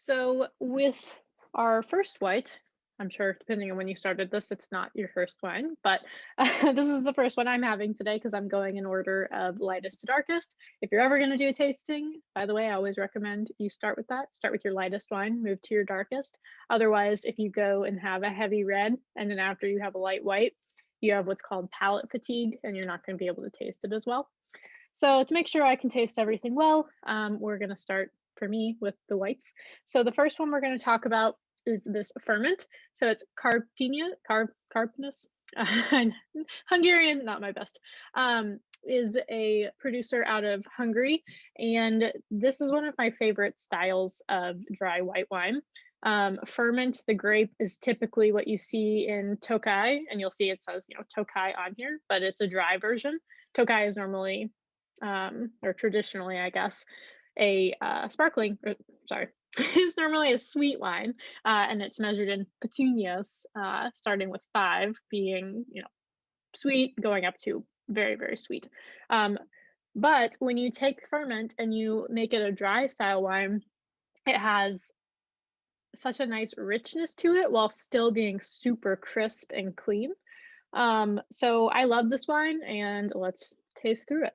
So with our first white, I'm sure depending on when you started this, it's not your first wine, but this is the first one I'm having today because I'm going in order of lightest to darkest. If you're ever going to do a tasting, by the way, I always recommend you start with that. Start with your lightest wine, move to your darkest. Otherwise, if you go and have a heavy red and then after you have a light white, you have what's called palate fatigue and you're not going to be able to taste it as well. So to make sure I can taste everything well, we're going to start for me with the whites. So the first one we're going to talk about is this Furmint. So it's Carpinus. Hungarian, not my best. Is a producer out of Hungary, and this is one of my favorite styles of dry white wine. Furmint, the grape, is typically what you see in Tokaj, and you'll see it says, Tokaj on here, but it's a dry version. Tokaj is normally or traditionally, I guess, a sparkling, sorry, is normally a sweet wine, and it's measured in petunias, starting with 5 being, sweet, going up to very, very sweet. But when you take ferment and you make it a dry style wine, it has such a nice richness to it while still being super crisp and clean. So I love this wine, and let's taste through it.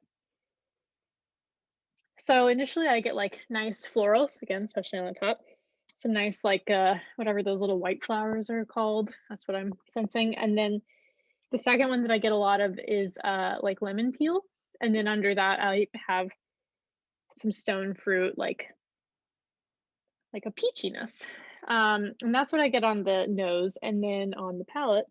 So initially I get like nice florals, again, especially on the top. Some nice like whatever those little white flowers are called. That's what I'm sensing. And then the second one that I get a lot of is like lemon peel. And then under that I have some stone fruit, like a peachiness. And that's what I get on the nose. And then on the palate,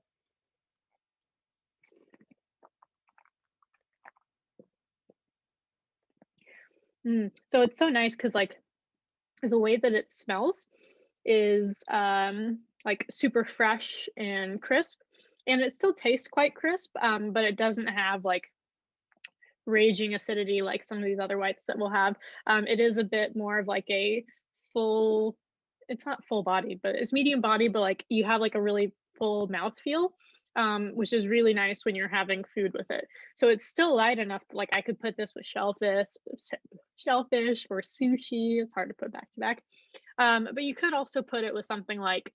so it's so nice because like the way that it smells is like super fresh and crisp, and it still tastes quite crisp, but it doesn't have like raging acidity like some of these other whites that we'll have. It is a bit more of like a full, it's not full body, but it's medium body, but like you have like a really full mouthfeel, which is really nice when you're having food with it. So it's still light enough, like I could put this with shellfish or sushi. It's hard to put back to back. But you could also put it with something like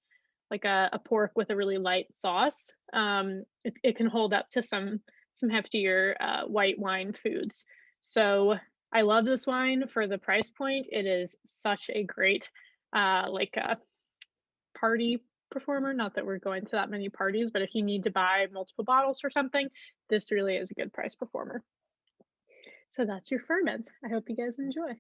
a pork with a really light sauce. It can hold up to some heftier white wine foods. So I love this wine for the price point. It is such a great like a party performer. Not that we're going to that many parties, but if you need to buy multiple bottles or something, this really is a good price performer. So that's your Furmint. I hope you guys enjoy.